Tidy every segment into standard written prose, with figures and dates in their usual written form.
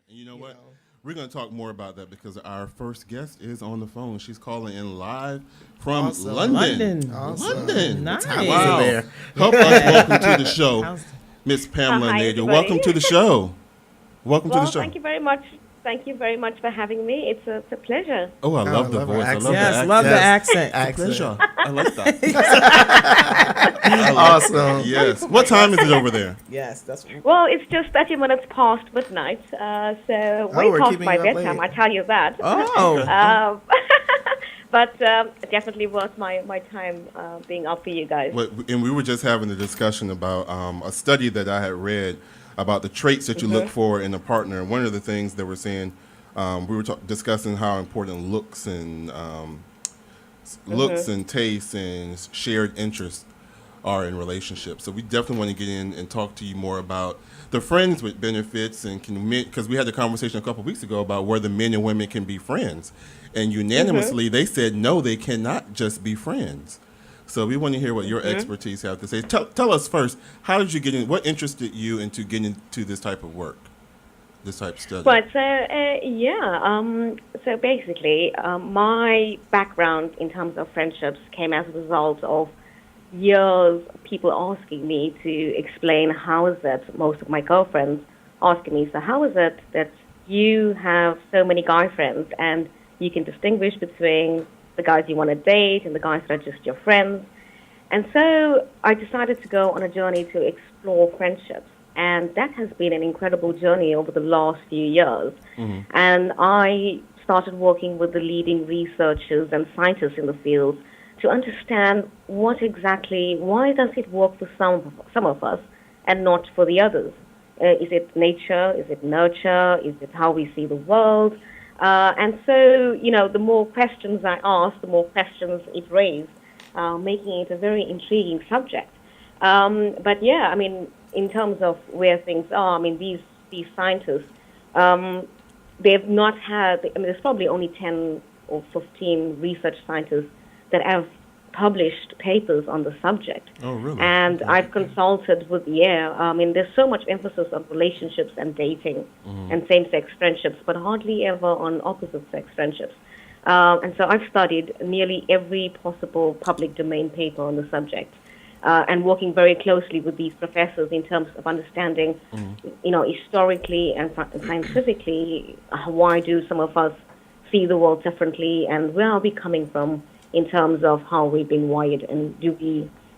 And you know what? We're going to talk more about that because our first guest is on the phone. She's calling in live from Awesome. London. Awesome. London. Nice. Wow. There. Help us welcome to the show, How's- Miss Pamela Hi, Naidoo. everybody. Welcome to the show. Welcome to the Well, show. thank you very much. Thank you very much for having me. It's a pleasure. Oh, I love the love her voice. I love accent. the Yes, accent. love the accent. Pleasure. I like that. Awesome. Yes. What time is it over there? Yes, that's Well, it's just 30 minutes past midnight, so way we're past keeping my you up bedtime, late. I tell you that. oh. But definitely worth my time being up for you guys. And we were just having a discussion about a study that I had read about the traits that you look for in a partner. And one of the things that we're saying, we were discussing how important looks and tastes and shared interests are in relationships. So we definitely want to get in and talk to you more about the friends with benefits and because we had a conversation a couple of weeks ago about whether men and women can be friends. And unanimously, they said, no, they cannot just be friends. So we want to hear what your expertise have to say. Tell us first, how did you get in? What interested you into getting into this type of work, this type of study? Right, so basically, my background in terms of friendships came as a result of years of people asking me to explain how is it, most of my girlfriends asking me, so how is it that you have so many guy friends and you can distinguish between the guys you want to date and the guys that are just your friends? And so I decided to go on a journey to explore friendships. And that has been an incredible journey over the last few years. And I started working with the leading researchers and scientists in the field to understand why does it work for some of us and not for the others? Is it nature? Is it nurture? Is it how we see the world? And so, the more questions I asked, the more questions it raised, making it a very intriguing subject. But yeah, I mean, in terms of where things are, I mean, these scientists, they've not had, I mean, there's probably only 10 or 15 research scientists that have published papers on the subject. Oh, really? And I've consulted with, I mean, there's so much emphasis on relationships and dating and same-sex friendships, but hardly ever on opposite-sex friendships. And so I've studied nearly every possible public domain paper on the subject. And working very closely with these professors in terms of understanding, historically and scientifically, why do some of us see the world differently, and where are we coming from in terms of how we've been wired, and do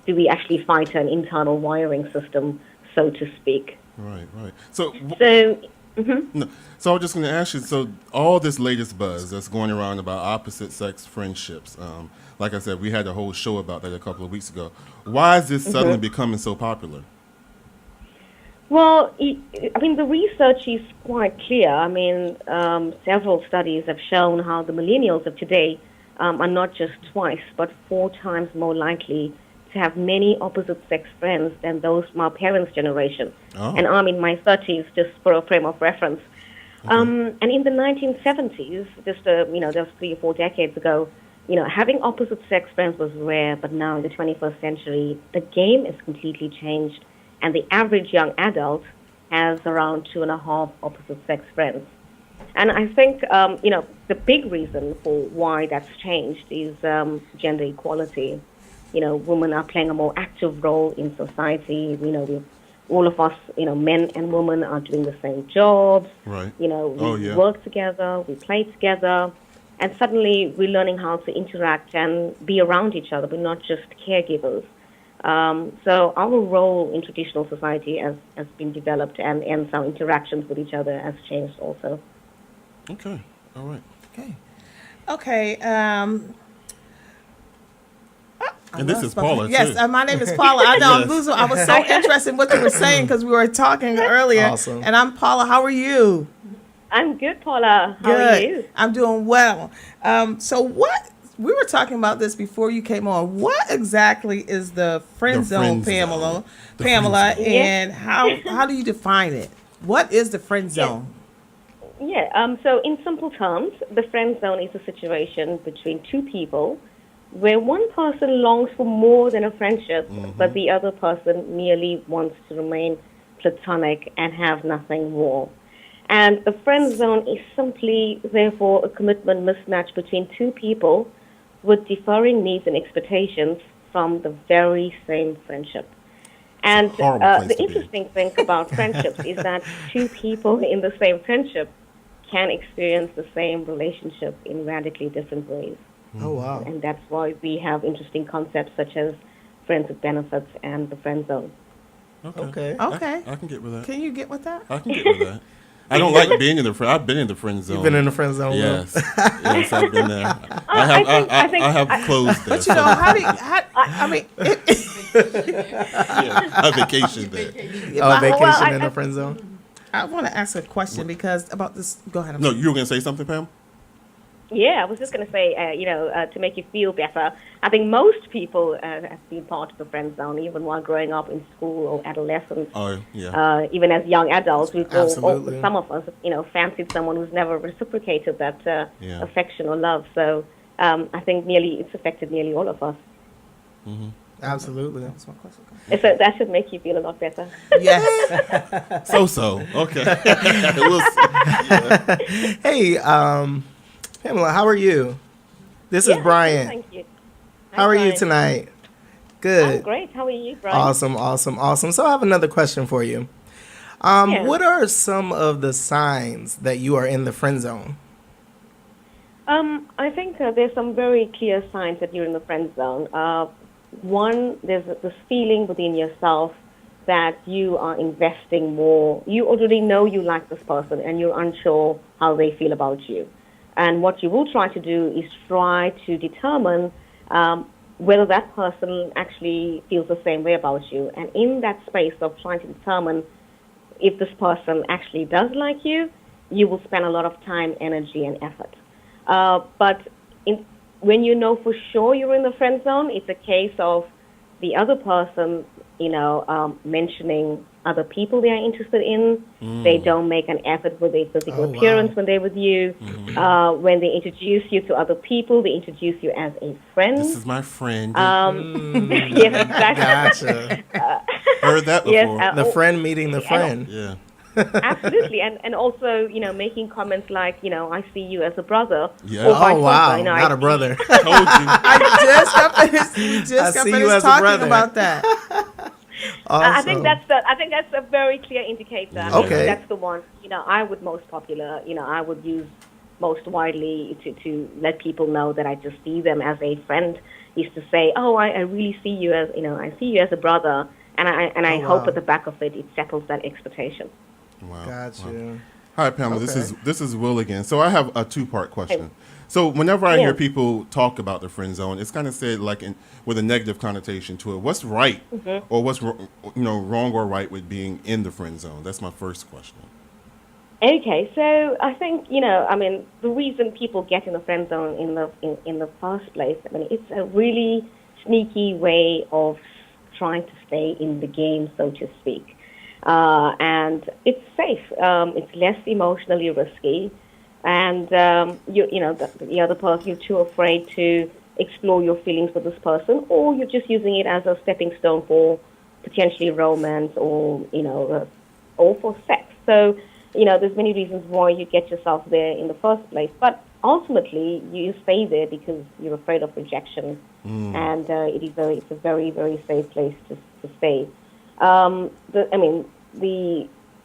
we actually fight an internal wiring system, so to speak? Right. So. No. So I was just going to ask you, so all this latest buzz that's going around about opposite-sex friendships, like I said, we had a whole show about that a couple of weeks ago. Why is this suddenly becoming so popular? Well, I mean, the research is quite clear. I mean, several studies have shown how the millennials of today are not just twice, but 4 times more likely to have many opposite-sex friends than those from our parents' generation. Oh. And I'm in my 30s, just for a frame of reference. And in the 1970s, just that was 3 or 4 decades ago, having opposite-sex friends was rare. But now in the 21st century, the game is completely changed, and the average young adult has around 2.5 opposite-sex friends. And I think, the big reason for why that's changed is gender equality. Women are playing a more active role in society. All of us, men and women are doing the same jobs. Right. We work together, we play together, and suddenly we're learning how to interact and be around each other. We're not just caregivers. So our role in traditional society has been developed, and our interactions with each other has changed also. Okay. All right. Okay. And this is Paula, too. Yes, my name is Paula. I know. Yes. I was so interested in what you were saying because we were talking earlier. Awesome. And I'm Paula. How are you? I'm good, Paula. How Good. are you? I'm doing well. So we were talking about this before you came on. What exactly is the friend zone, Pamela? Pamela, friend zone. and how do you define it? What is the friend zone? So in simple terms, the friend zone is a situation between 2 people where one person longs for more than a friendship, but the other person merely wants to remain platonic and have nothing more. And the friend zone is simply, therefore, a commitment mismatch between two people with differing needs and expectations from the very same friendship. And horrible place the to be. interesting thing about friendships is that two people in the same friendship can experience the same relationship in radically different ways. Oh, wow. And that's why we have interesting concepts such as friends with benefits and the friend zone. Okay. I can get with that. Can you get with that? I can get with that. I don't like being in the friend. I've been in the friend zone. You've been in the friend zone. Will? Yes, yes, I've been there. I think I have closed there. But you know, I mean, A vacation there. vacation in the friend zone. I want to ask a question because about this. Go ahead. No, you were going to say something, Pam? Yeah, I was just going to say, to make you feel better, I think most people have been part of the friend zone, even while growing up in school or adolescence. Oh, yeah. Even as young adults, Absolutely. some of us, fancied someone who's never reciprocated that affection or love. So I think it's affected nearly all of us. Mm-hmm. Absolutely. So that should make you feel a lot better. Yes. So. Okay. We'll see. Hey, Pamela, how are you? This is Brian. Thank you. How are you tonight? Good. I'm great. How are you, Brian? Awesome. So I have another question for you. What are some of the signs that you are in the friend zone? I think there's some very clear signs that you're in the friend zone. One, there's this feeling within yourself that you are investing more. You already know you like this person and you're unsure how they feel about you. And what you will try to do is try to determine whether that person actually feels the same way about you. And in that space of trying to determine if this person actually does like you, you will spend a lot of time, energy, and effort. But when you know for sure you're in the friend zone, it's a case of the other person, mentioning other people they are interested in. They don't make an effort with their physical appearance when they're with you. Mm-hmm. When they introduce you to other people, they introduce you as a friend. This is my friend. Yes, exactly. Gotcha. Heard that before. Yes, The friend meeting the friend. Yeah. Absolutely, and also, making comments like, I see you as a brother. Yeah. Or vice Oh, wow. versa. Not a brother. Told you. I just see you as a talking brother. about that. I think that's a very clear indicator. I mean, Okay. that's the one. I would most popular. I would use most widely to let people know that I just see them as a friend. Is to say, I really see you as I see you as a brother, and I hope at the back of it settles that expectation. Wow. Gotcha. Wow. Hi, Pamela. Okay. This is Will again. So I have a two-part question. So whenever I hear people talk about the friend zone, it's kind of said like with a negative connotation to it. What's right or what's wrong or right with being in the friend zone? That's my first question. Okay, so I think the reason people get in the friend zone in the first place, it's a really sneaky way of trying to stay in the game, so to speak. And it's safe. It's less emotionally risky, and the other person, you're too afraid to explore your feelings with this person, or you're just using it as a stepping stone for potentially romance or or for sex. So there's many reasons why you get yourself there in the first place, but ultimately you stay there because you're afraid of rejection, and it's a very, very safe place to stay.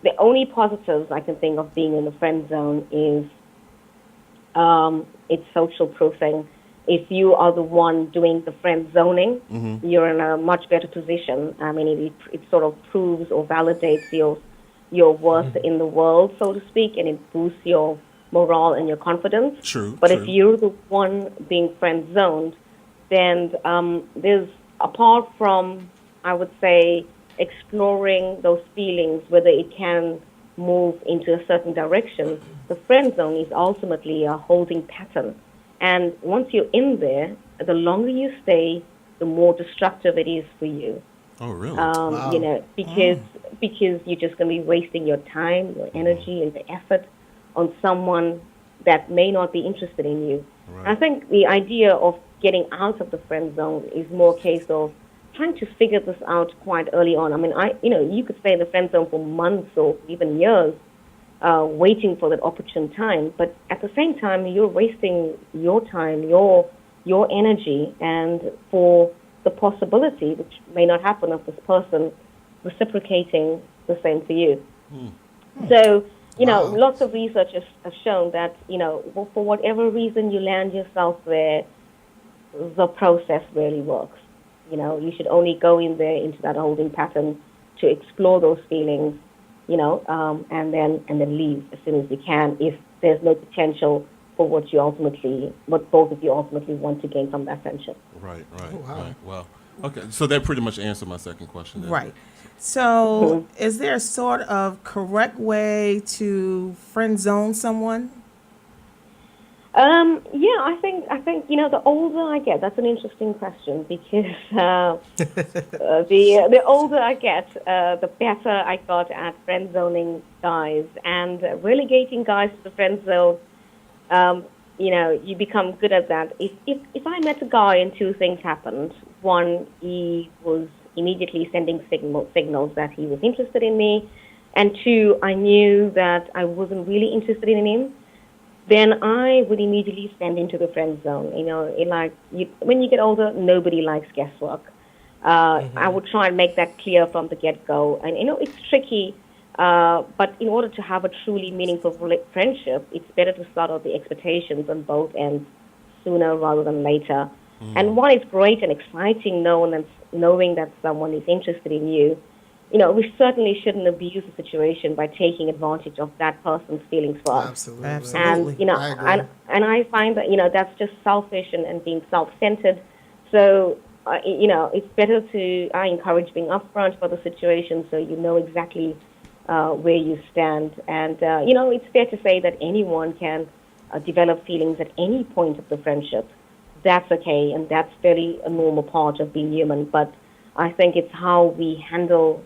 The only positives I can think of being in the friend zone is it's social proofing. If you are the one doing the friend zoning, you're in a much better position. It sort of proves or validates your worth in the world, so to speak, and it boosts your morale and your confidence. True. But if you're the one being friend zoned, then there's, apart from, I would say, exploring those feelings, whether it can move into a certain direction, the friend zone is ultimately a holding pattern. And once you're in there, the longer you stay, the more destructive it is for you. Oh, really? Wow. Because you're just going to be wasting your time, your energy, and the effort on someone that may not be interested in you. Right. I think the idea of getting out of the friend zone is more a case of trying to figure this out quite early on. You could stay in the friend zone for months or even years waiting for that opportune time. But at the same time, you're wasting your time, your energy, and for the possibility, which may not happen, of this person reciprocating the same for you. So, Wow. lots of research has shown that, for whatever reason you land yourself there, the process really works. You should only go in there into that holding pattern to explore those feelings, and then leave as soon as you can if there's no potential for what both of you ultimately want to gain from that friendship. Right, Oh, wow. right. Well, okay. So that pretty much answered my second question. Then. Right. So, is there a sort of correct way to friend zone someone? Yeah, I think the older I get, that's an interesting question because the older I get, the better I got at friend zoning guys and relegating guys to the friend zone. You become good at that. If I met a guy and two things happened, one, he was immediately sending signals that he was interested in me, and two, I knew that I wasn't really interested in him, then I would immediately send into the friend zone. When you get older, nobody likes guesswork. I would try and make that clear from the get-go. And, it's tricky, but in order to have a truly meaningful friendship, it's better to start out the expectations on both ends sooner rather than later. And while it's great and exciting knowing that someone is interested in you, we certainly shouldn't abuse the situation by taking advantage of that person's feelings first. Absolutely. Absolutely. And I agree. I find that that's just selfish and being self-centered. So it's better to I encourage being upfront for the situation so you know exactly where you stand. And it's fair to say that anyone can develop feelings at any point of the friendship. That's okay, and that's very a normal part of being human. But I think it's how we handle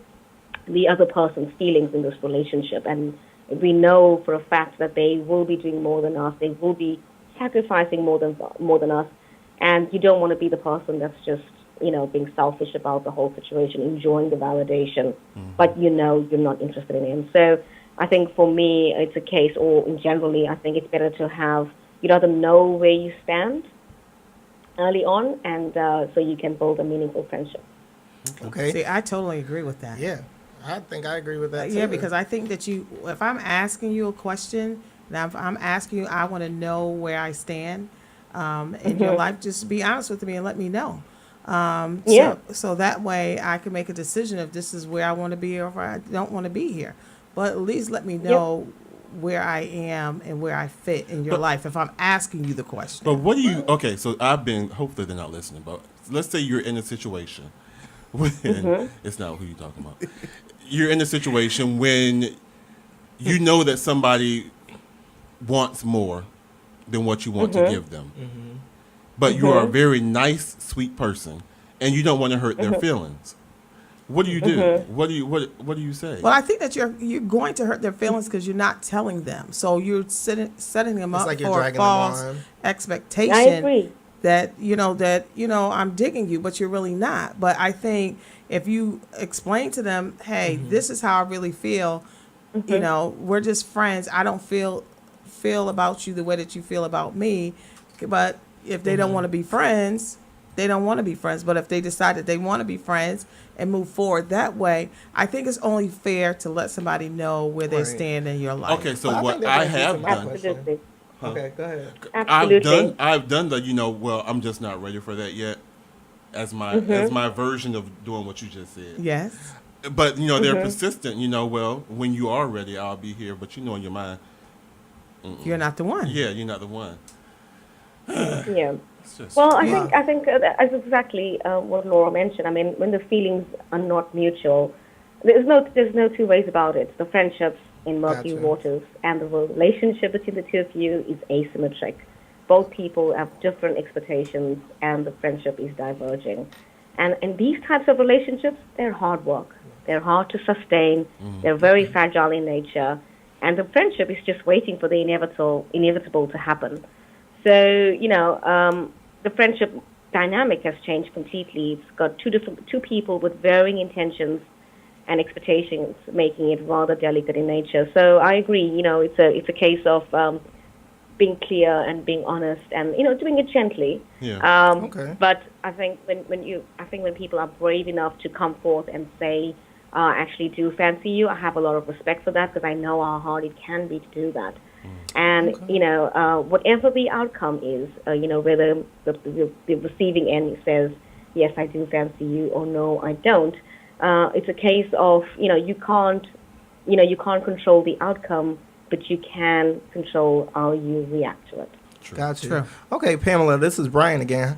the other person's feelings in this relationship. And we know for a fact that they will be doing more than us. They will be sacrificing more than us. And you don't want to be the person that's just, being selfish about the whole situation, enjoying the validation, but you're not interested in him. So I think for me, it's a case, or in generally, I think it's better to have, rather know where you stand early on, and so you can build a meaningful friendship. Okay. See, I totally agree with that. Yeah, I think I agree with that too. Yeah, because I think that if I'm asking you a question, now if I'm asking you, I want to know where I stand in your life. Just be honest with me and let me know. Yeah. So that way I can make a decision if this is where I want to be or if I don't want to be here. But at least let me know where I am and where I fit in your life if I'm asking you the question. But what do you? Okay, so hopefully they're not listening. But let's say you're in a situation when it's not who you're talking about. You're in a situation when you know that somebody wants more than what you want to give them. But you are a very nice, sweet person, and you don't want to hurt their feelings. What do you do? What do you say? Well, I think that you're going to hurt their feelings because you're not telling them. So you're setting them It's up like you're for a dragging them false on. expectation. I agree. That I'm digging you, but you're really not. But I think if you explain to them, hey, this is how I really feel. We're just friends. I don't feel about you the way that you feel about me. But if they don't want to be friends, they don't want to be friends. But if they decide that they want to be friends and move forward that way, I think it's only fair to let somebody know where they Right. stand in your life. Okay, so Well, I what think that I brings me to have my done, question. Absolutely. Okay, go ahead. Absolutely. I've done the well, I'm just not ready for that yet. As my version of doing what you just said. Yes. But they're persistent. Well, when you are ready, I'll be here. But in your mind, You're not the one. yeah, you're not the one. Yeah. It's just, Well, I think that's exactly what Laura mentioned. I mean, when the feelings are not mutual, there's no two ways about it. The friendships in murky Gotcha. waters and the relationship between the two of you is asymmetric. Both people have different expectations, and the friendship is diverging. And these types of relationships, they're hard work. They're hard to sustain. They're very fragile in nature, and the friendship is just waiting for the inevitable to happen. So, the friendship dynamic has changed completely. It's got two people with varying intentions, and expectations, making it rather delicate in nature. So I agree. It's a case of being clear and being honest, and doing it gently. Yeah. Okay. But I think when people are brave enough to come forth and say, "I actually do fancy you," I have a lot of respect for that because I know how hard it can be to do that. And whatever the outcome is, whether the receiving end says, "Yes, I do fancy you," or "No, I don't," it's a case of you can't control the outcome, but you can control how you react to it. Got you. True. Okay, Pamela, this is Brian again.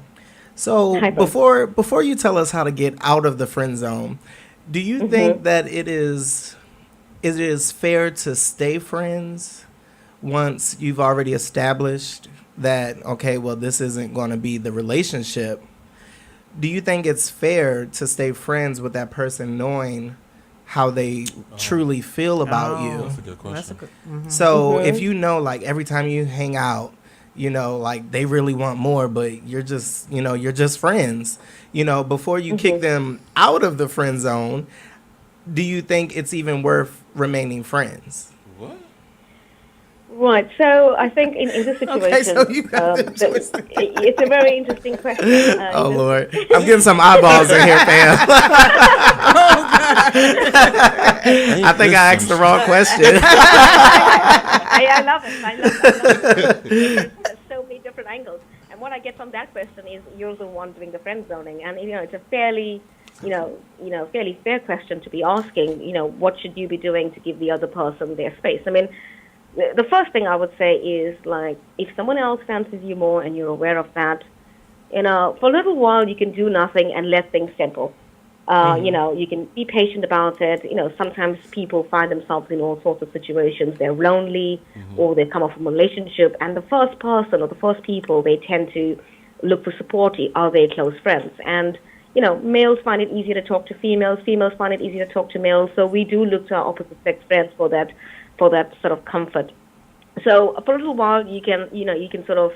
So Hi, Brian. before you tell us how to get out of the friend zone, do you think that it is fair to stay friends once you've already established that, okay, well, this isn't going to be the relationship? Do you think it's fair to stay friends with that person knowing how they truly feel about you? That's a good question. That's a good. So if you know, like, every time you hang out, like, they really want more, but you're just friends, before you kick them out of the friend zone, do you think it's even worth remaining friends? What? Right. So I think in this situation, Okay, so you got it's a very interesting question. Oh, Lord. I'm getting some eyeballs in here, Pam. I think I asked the wrong question. I love it. I love it. There's so many different angles. And what I get from that question is you're the one doing the friend zoning. And, it's a fairly fair question to be asking. What should you be doing to give the other person their space? I mean, the first thing I would say is, like, if someone else fancies you more and you're aware of that, for a little while you can do nothing and let things settle. You can be patient about it. Sometimes people find themselves in all sorts of situations. They're lonely or they come off from a relationship, and the first person or the first people they tend to look for support are their close friends. And, males find it easier to talk to females. Females find it easier to talk to males. So we do look to our opposite sex friends for that sort of comfort. So for a little while, you can sort of,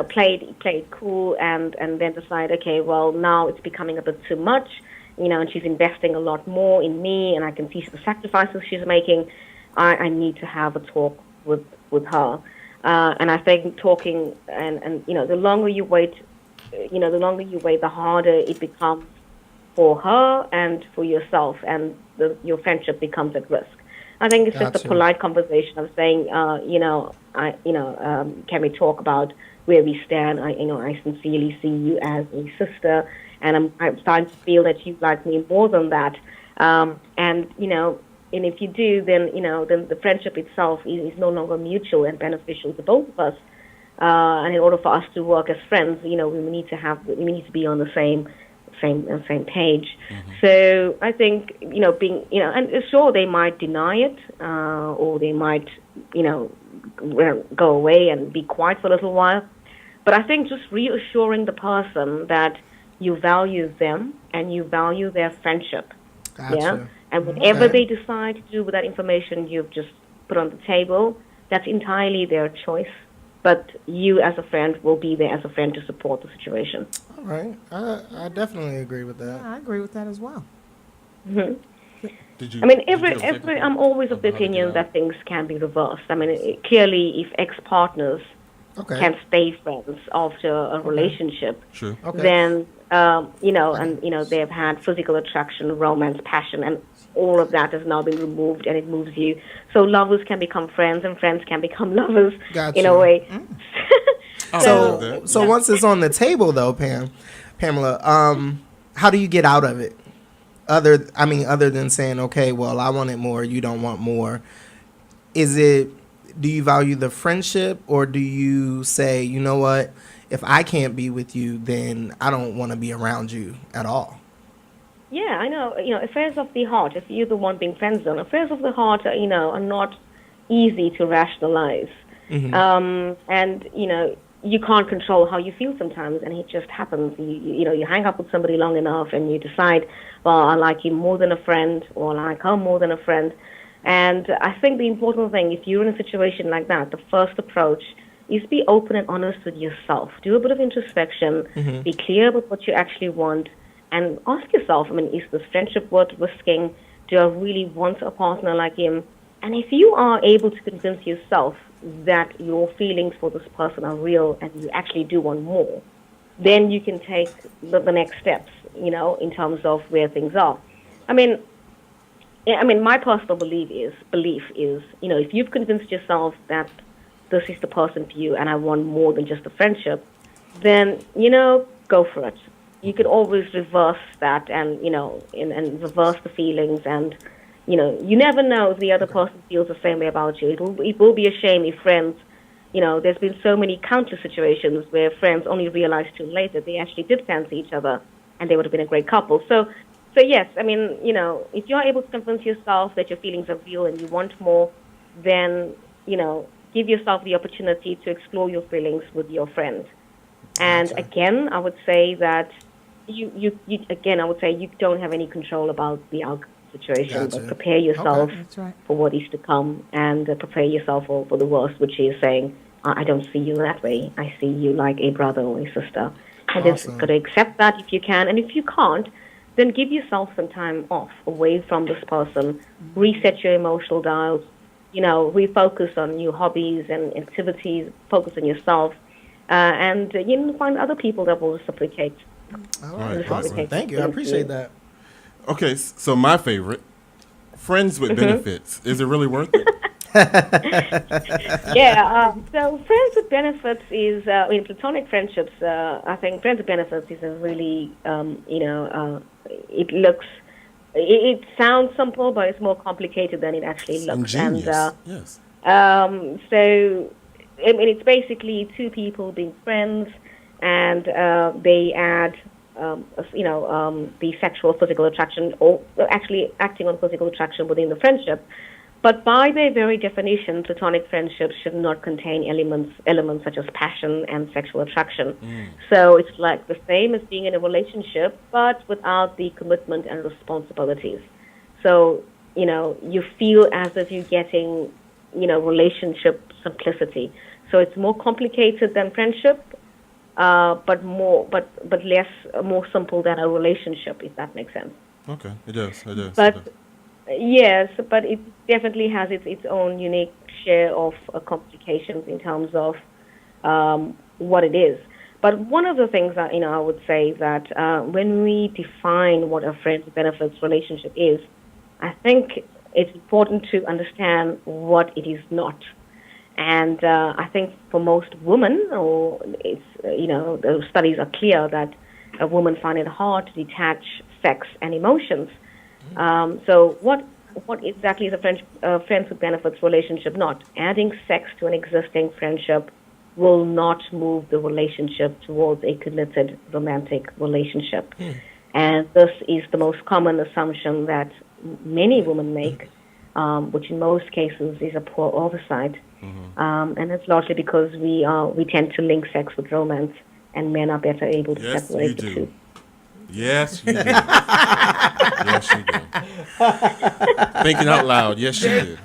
play it cool and then decide, okay, well, now it's becoming a bit too much, and she's investing a lot more in me, and I can see the sacrifices she's making. I need to have a talk with her. And I think talking and the longer you wait, the harder it becomes for her and for yourself, and your friendship becomes at risk. I think it's just a polite conversation of saying, can we talk about where we stand? I sincerely see you as a sister, and I'm starting to feel that you like me more than that. And if you do, then then the friendship itself is no longer mutual and beneficial to both of us. And in order for us to work as friends, we need to be on the same page. So I think being and sure they might deny it or they might go away and be quiet for a little while, but I think just reassuring the person that you value them and you value their friendship. Gotcha. Yeah, and whatever they decide to do with that information you've just put on the table, that's entirely their choice. But you, as a friend, will be there as a friend to support the situation. All right. I definitely agree with that. I agree with that as well. Did you? I mean, did you have a second I'm always of the about how to opinion get that things can be reversed. I mean, clearly, if ex-partners can stay friends after a relationship, Sure. Okay. then they've had physical attraction, romance, passion, and all of that has now been removed, and it moves you. So lovers can become friends, and friends can become lovers in a way. So once it's on the table, though, Pamela, how do you get out of it? Other than saying, okay, well, I wanted more, you don't want more. Do you value the friendship, or do you say, you know what, if I can't be with you, then I don't want to be around you at all? Yeah, I know. Affairs of the heart, if you're the one being friend zoned, affairs of the heart are not easy to rationalize. And, you can't control how you feel sometimes, and it just happens. You hang up with somebody long enough, and you decide, well, I like you more than a friend, or I like her more than a friend. And I think the important thing, if you're in a situation like that, the first approach is be open and honest with yourself. Do a bit of introspection. Be clear about what you actually want. And ask yourself, is this friendship worth risking? Do I really want a partner like him? And if you are able to convince yourself that your feelings for this person are real and you actually do want more, then you can take the next steps, in terms of where things are. I mean, my personal belief is, if you've convinced yourself that this is the person for you and I want more than just a friendship, then, go for it. You could always reverse that and, and reverse the feelings and, you never know if the other person feels the same way about you. It will be a shame if friends, there's been so many countless situations where friends only realize too late that they actually did fancy each other and they would have been a great couple. So yes, if you're able to convince yourself that your feelings are real and you want more, then, give yourself the opportunity to explore your feelings with your friend. And again, I would say that you don't have any control about the outcome situation, but prepare yourself for what is to come and prepare yourself for the worst, which is saying, I don't see you that way. I see you like a brother or a sister. And just got to accept that if you can. And if you can't, then give yourself some time off away from this person, reset your emotional dials, refocus on new hobbies and activities, focus on yourself, and find other people that will reciprocate. All right, awesome. Thank you. I appreciate that. Okay, so my favorite, friends with benefits. Is it really worth it? So friends with benefits is, in platonic friendships, I think friends with benefits is a really, it sounds simple, but it's more complicated than it actually looks. Ingenious. Yes. So, it's basically two people being friends, and they add, the sexual physical attraction, or actually acting on physical attraction within the friendship. But by their very definition, platonic friendships should not contain elements such as passion and sexual attraction. So it's like the same as being in a relationship, but without the commitment and responsibilities. So, you feel as if you're getting, relationship simplicity. So it's more complicated than friendship, but more simple than a relationship, if that makes sense. Okay, it does. But yes, but it definitely has its own unique share of complications in terms of what it is. But one of the things that I would say that when we define what a friends with benefits relationship is, I think it's important to understand what it is not. And I think for most women, the studies are clear that a woman find it hard to detach sex and emotions. So what exactly is a friends with benefits relationship not? Adding sex to an existing friendship will not move the relationship towards a committed romantic relationship. And this is the most common assumption that many women make, which in most cases is a poor oversight. And it's largely because we tend to link sex with romance, and men are better able to separate the two. Yes, you do. Yes, you do. Thinking out loud. Yes, you do.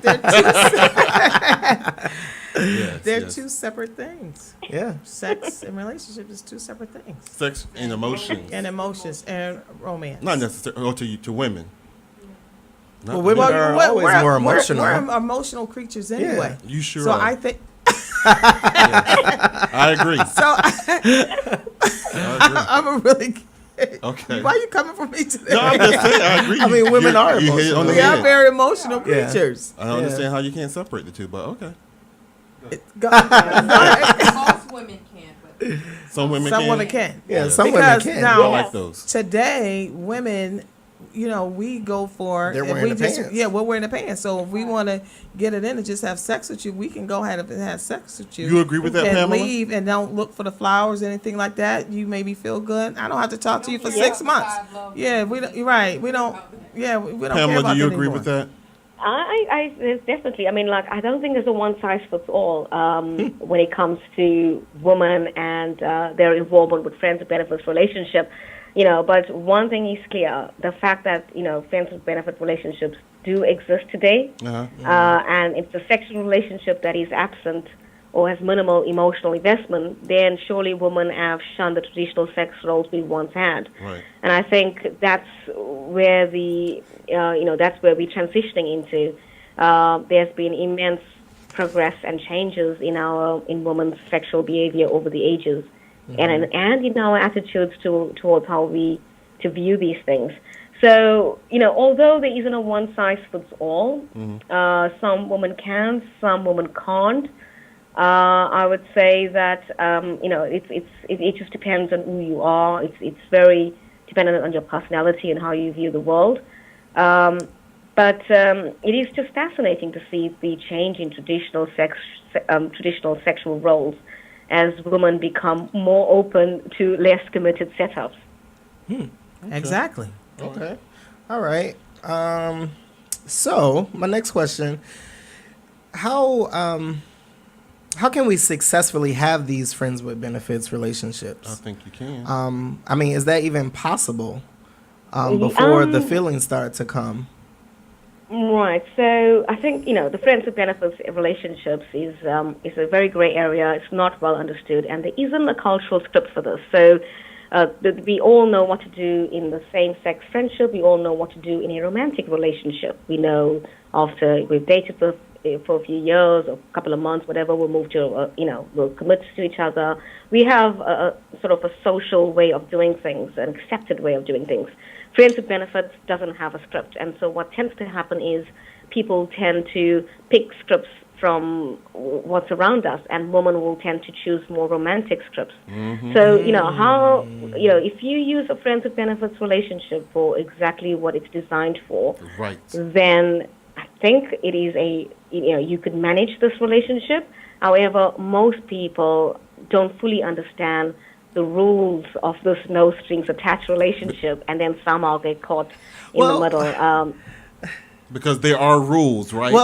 They're two separate things. Yeah. Sex and relationship is two separate things. Sex and emotions. And emotions and romance. Not necessarily to women. Well, women are always more emotional. We're emotional creatures anyway. Yeah, you sure so are. I think. I agree. I'm a really. Okay. Why are you coming for me today? No, I'm just saying. I agree. I mean, women are you hit it on emotional. the We are head. very emotional creatures. I don't understand how you can't separate the two, but okay. Most women can, but Some women Some can. women can. Yeah, some Because women can. now- I like those. Today, women, we go for. They're if wearing we the just, pants. Yeah, we're wearing the pants. So if we want to get it in and just have sex with you, we can go ahead and have sex with you. You agree with that, and Pamela? leave and don't look for the flowers or anything like that. You maybe feel good. I don't have to talk to you for 6 months. Yeah, we don't. You're right. We don't. Yeah, we don't care Pamela, about do you that agree anymore. with that? There's definitely. I don't think there's a one size fits all when it comes to women and their involvement with friends with benefits relationship. But one thing is clear: the fact that friends with benefit relationships do exist today, and it's a sexual relationship that is absent or has minimal emotional investment, then surely women have shunned the traditional sex roles we once had. Right. And I think that's where that's where we're transitioning into. There's been immense progress and changes in women's sexual behavior over the ages, and in our attitudes towards how we to view these things. So, although there isn't a one size fits all, some women can, some women can't. I would say that it just depends on who you are. It's very dependent on your personality and how you view the world. But it is just fascinating to see the change in traditional sexual roles as women become more open to less committed setups. Exactly. Okay. All right. So my next question: How can we successfully have these friends with benefits relationships? I think you can. I mean, is that even possible before the feelings start to come? Right. So I think the friends with benefits relationships is a very gray area. It's not well understood, and there isn't a cultural script for this. So we all know what to do in the same-sex friendship. We all know what to do in a romantic relationship. We know after we've dated for a few years or a couple of months, whatever, we'll move to we'll commit to each other. We have a sort of a social way of doing things, an accepted way of doing things. Friends with benefits doesn't have a script, and so what tends to happen is people tend to pick scripts from what's around us, and women will tend to choose more romantic scripts. So, if you use a friends with benefits relationship for exactly what it's designed for, Right. then I think it is you could manage this relationship. However, most people don't fully understand the rules of this no strings attached relationship, and then somehow get caught in the middle. Because there are rules, right?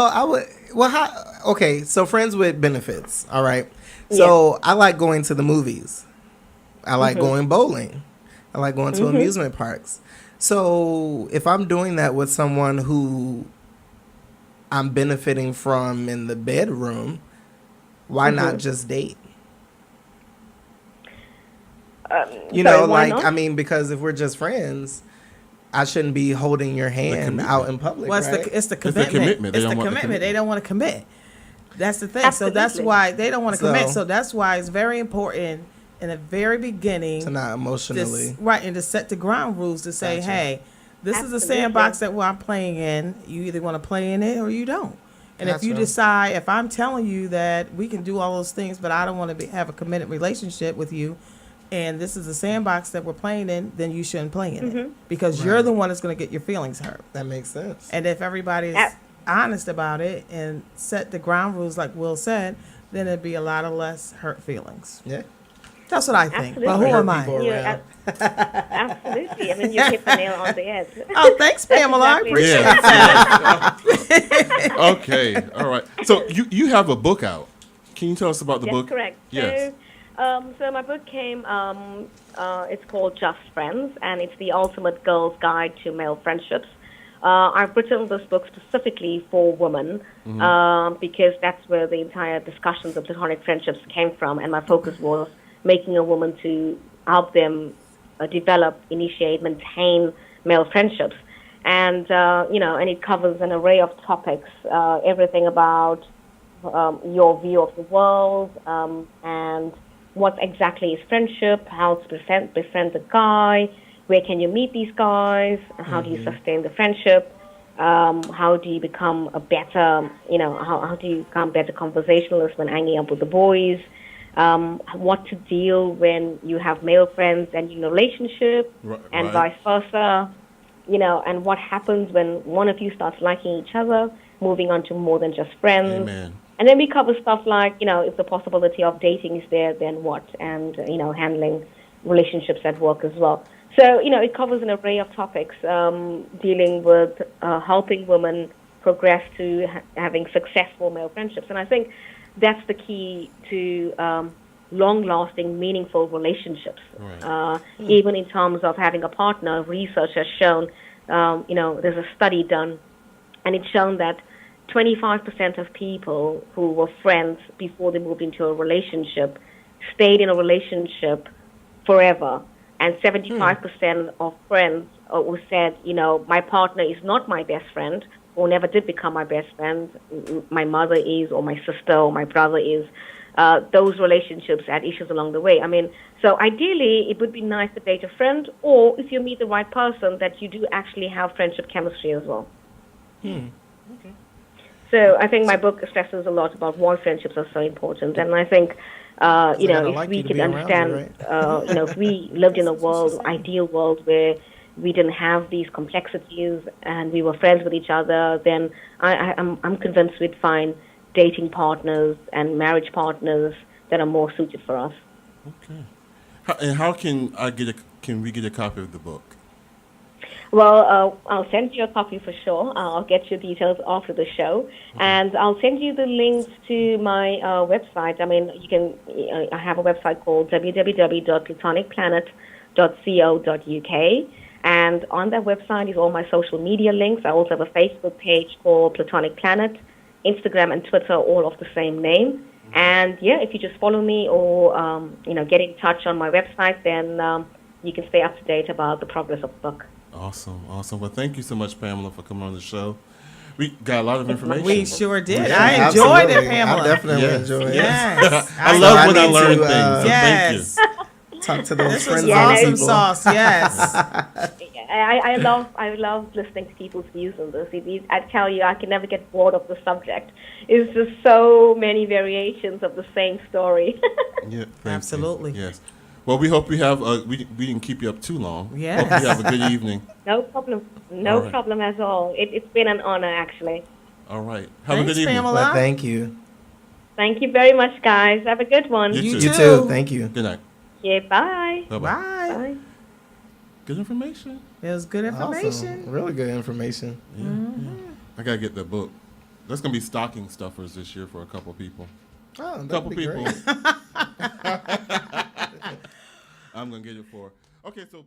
Okay, so friends with benefits, all right. So I like going to the movies. I like going bowling. I like going to amusement parks. So if I'm doing that with someone who I'm benefiting from in the bedroom, why not just date? Why not? I mean, because if we're just friends, I shouldn't be holding your hand out in public. Well, right? it's the commitment. They don't want the commitment. They don't want to commit. That's the thing. Absolutely. So that's why they don't want to commit. So- So that's why it's very important in the very beginning to not emotionally. and to set the ground rules to say, Gotcha. hey, this is Absolutely. the sandbox that I'm playing in. You either want to play in it or you don't. And if you Gotcha. decide, if I'm telling you that we can do all those things, but I don't want to have a committed relationship with you, and this is a sandbox that we're playing in, then you shouldn't play in it because you're the one that's going to get your feelings hurt. That makes sense. And if everybody's honest about it and set the ground rules like Will said, then it'd be a lot of less hurt feelings. Yeah. That's what I think. Absolutely. But who am I? People around. Absolutely. I mean, you hit the nail on the head. Oh, thanks, Pamela. exactly I appreciate Yeah. Okay. All right. So you have a book out. Can you tell us about the Yes, book? correct. Yes. So my book came, it's called Just Friends, and it's the ultimate girl's guide to male friendships. I've written this book specifically for women because that's where the entire discussions of platonic friendships came from, and my focus was making a woman to help them develop, initiate, maintain male friendships. And, and it covers an array of topics, everything about your view of the world and what exactly is friendship, how to befriend the guy, where can you meet these guys, how do you sustain the friendship, how do you become a better, how do you become better conversationalist when hanging out with the boys, what to deal when you have male friends and you're in a relationship, and vice versa, and what happens when one of you starts liking each other, moving on to more than just friends. Amen. And then we cover stuff like, if the possibility of dating is there, then what? And, handling relationships at work as well. So, it covers an array of topics dealing with helping women progress to having successful male friendships. And I think that's the key to long-lasting, meaningful relationships. Right. Even in terms of having a partner, research has shown, there's a study done, and it's shown that 25% of people who were friends before they moved into a relationship stayed in a relationship forever. And 75% of friends who said, my partner is not my best friend, or never did become my best friend. My mother is, or my sister, or my brother is. Those relationships had issues along the way. I mean, so ideally, it would be nice to date a friend, or if you meet the right person, that you do actually have friendship chemistry as well. Okay. So I think my book stresses a lot about why friendships are so important, and I think, gotta if like we you to could be around you, understand, right? if we lived in a ideal world where we didn't have these complexities and we were friends with each other, then I'm convinced we'd find dating partners and marriage partners that are more suited for us. Okay. And how can can we get a copy of the book? Well, I'll send you a copy for sure. I'll get your details after the show, and I'll send you the links to my website. I mean, you can. I have a website called www.platonicplanet.co.uk, and on that website is all my social media links. I also have a Facebook page called Platonic Planet. Instagram and Twitter are all of the same name. And yeah, if you just follow me or get in touch on my website, then you can stay up to date about the progress of the book. Awesome. Well, thank you so much, Pamela, for coming on the show. We got a lot of information. We sure did. Yeah, I enjoyed it, absolutely. Pamela. I definitely Yes. enjoyed it. Yes. I love when I need learn to, things. So yes. thank you. Talk to those This was friends Yeah, awesome people. sauce. Yes. I love listening to people's views on this. I tell you, I can never get bored of the subject. It's just so many variations of the same story. Yeah, thank you. Absolutely. Yes. Well, we hope we have. We didn't keep you up too long. Yes. Hope you have a good evening. No problem. All No right. problem at all. It's been an honor, actually. All right. Have Thanks, a good evening. Pamela. Well, thank you. Thank you very much, guys. Have a good one. You You too. You too. too. Thank you. Good night. Yeah, bye. Bye-bye. Bye. Bye. Good information. It was good information. Awesome. Really good information. I gotta get that book. That's gonna be stocking stuffers this year for a couple people. Oh, that'd Couple be people. great. I'm gonna get it for. Okay, so.